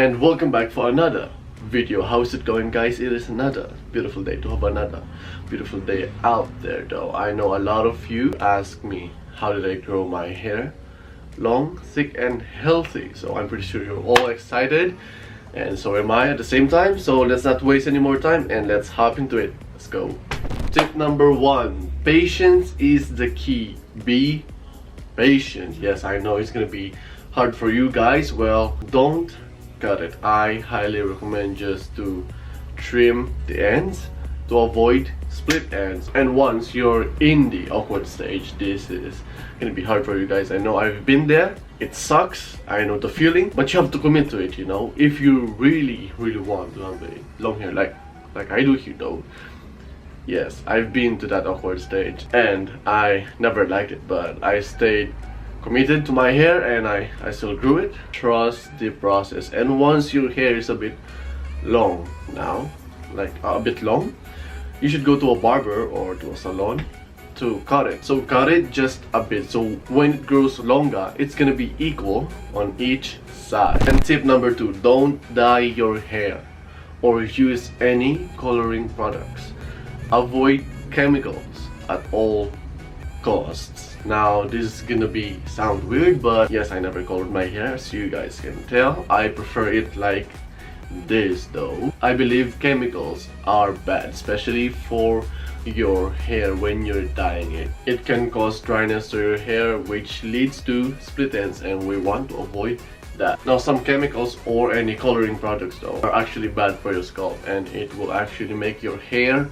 And welcome back for another video. How's it going, guys? It is another beautiful day to have another beautiful day out there though. I know a lot of you ask me how did I grow my hair long, thick and healthy, so I'm pretty sure you're all excited and so am I at the same time. So let's not waste any more time and let's hop into it. Let's go. Tip number 1, patience is the key. Be patient. Yes, I know it's gonna be hard for you guys. Well, don't cut it. I highly recommend just to trim the ends to avoid split ends. And once you're in the awkward stage, this is gonna be hard for you guys. I know I've been there. It sucks. I know the feeling, but you have to commit to it, you know. If you really want to have a long hair like I do here though. Yes, I've been to that awkward stage and I never liked it, but I stayed committed to my hair and I still grew it. Trust the process, and once your hair is a bit long now, like a bit long, you should go to a barber or to a salon to cut it. So cut it just a bit, so when it grows longer it's gonna be equal on each side. And tip number 2, don't dye your hair or use any coloring products. Avoid chemicals at all costs. Now this is gonna sound weird, but yes, I never colored my hair, so you guys can tell. I prefer it like this though. I believe chemicals are bad, especially for your hair when you're dyeing it. It can cause dryness to your hair, which leads to split ends, and we want to avoid that. Now some chemicals or any coloring products though are actually bad for your scalp, and it will actually make your hair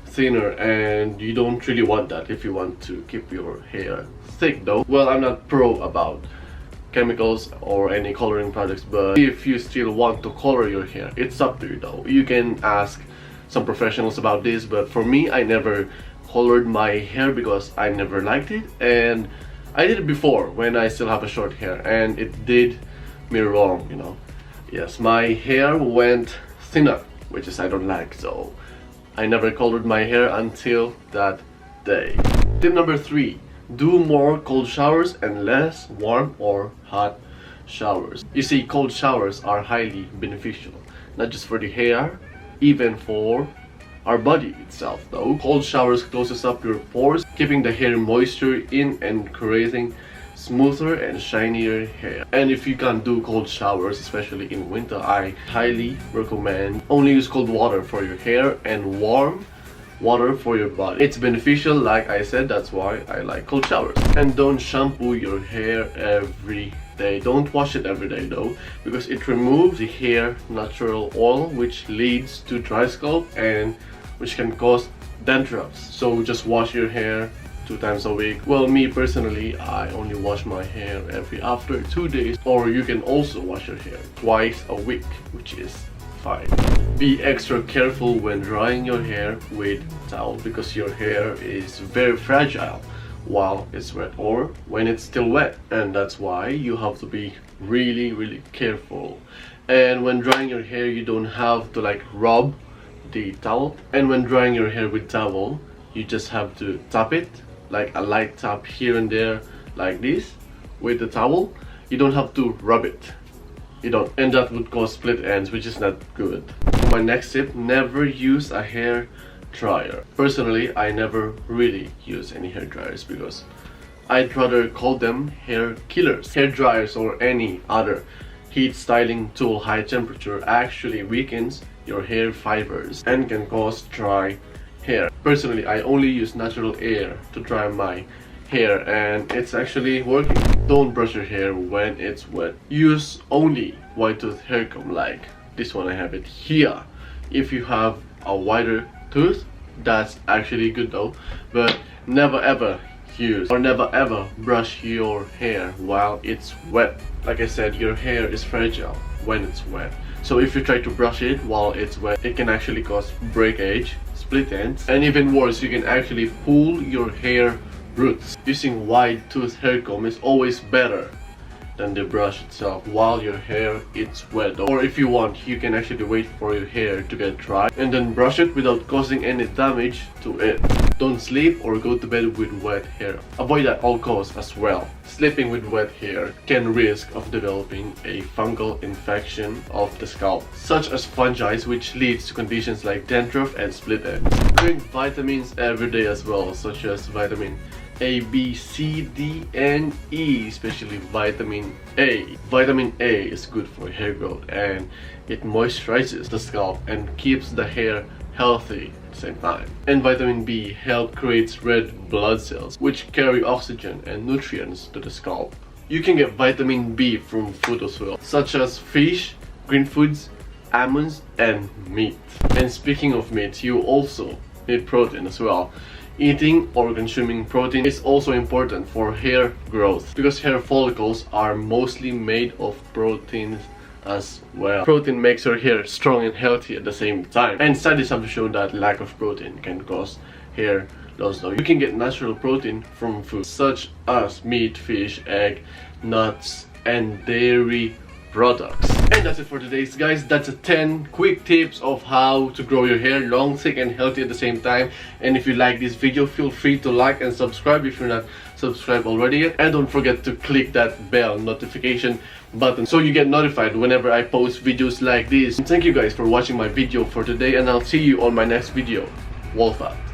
thinner, and you don't really want that if you want to keep your hair thick though. Well, I'm not pro about chemicals or any coloring products, but if you still want to color your hair, it's up to you though. You can ask some professionals about this, but for me, I never colored my hair because I never liked it, and I did it before when I still have a short hair and it did me wrong, you know. Yes, my hair went thinner, which is I don't like, so I never colored my hair until that day. Tip number 3, do more cold showers and less warm or hot showers. You see, cold showers are highly beneficial, not just for the hair, even for our body itself though. Cold showers closes up your pores, keeping the hair moisture in and creating smoother and shinier hair. And if you can't do cold showers, especially in winter, I highly recommend only use cold water for your hair and warm water for your body. It's beneficial, like I said, that's why I like cold showers. And don't shampoo your hair every day. Don't wash it every day though, because it removes the hair natural oil, which leads to dry scalp and which can cause dandruffs. So just wash your hair 2 times a week. Well, me personally, I only wash my hair after 2 days, or you can also wash your hair twice a week, which is fine. Be extra careful when drying your hair with towel, because your hair is very fragile while it's wet or when it's still wet, and that's why you have to be really careful. And when drying your hair, you don't have to like rub the towel, and when drying your hair with towel, you just have to tap it, like a light tap here and there like this with the towel. You don't have to rub it, you don't, and that would cause split ends, which is not good. For my next tip, never use a hair dryer. Personally, I never really use any hair dryers because I'd rather call them hair killers. Hair dryers or any other heat styling tool high temperature actually weakens your hair fibers and can cause dry hair. Personally, I only use natural air to dry my hair, and it's actually working. Don't brush your hair when it's wet. Use only wide tooth hair comb like this one, I have it here. If you have a wider tooth, that's actually good though, but never ever use or never ever brush your hair while it's wet. Like I said, your hair is fragile when it's wet, so if you try to brush it while it's wet, it can actually cause breakage, split ends, and even worse, you can actually pull your hair roots. Using wide tooth hair comb is always better than the brush itself while your hair is wet. Or if you want, you can actually wait for your hair to get dry and then brush it without causing any damage to it. Don't sleep or go to bed with wet hair. Avoid at all costs as well. Sleeping with wet hair can risk of developing a fungal infection of the scalp, such as fungi, which leads to conditions like dandruff and split ends. Drink vitamins every day as well, such as vitamin A, B, C, D, and E, especially vitamin A. Vitamin A is good for hair growth and it moisturizes the scalp and keeps the hair healthy at the same time. And vitamin B helps create red blood cells which carry oxygen and nutrients to the scalp. You can get vitamin B from food as well, such as fish, green foods, almonds, and meat. And speaking of meat, you also need protein as well. Eating or consuming protein is also important for hair growth because hair follicles are mostly made of proteins as well. Protein makes your hair strong and healthy at the same time. And studies have shown that lack of protein can cause hair loss. Now, you can get natural protein from food such as meat, fish, egg, nuts, and dairy products. And that's it for today, guys. That's 10 quick tips of how to grow your hair long, thick, and healthy at the same time. And if you like this video, feel free to like and subscribe if you're not subscribed already yet. And don't forget to click that bell notification button so you get notified whenever I post videos like this. And thank you guys for watching my video for today, and I'll see you on my next video. Wolf out.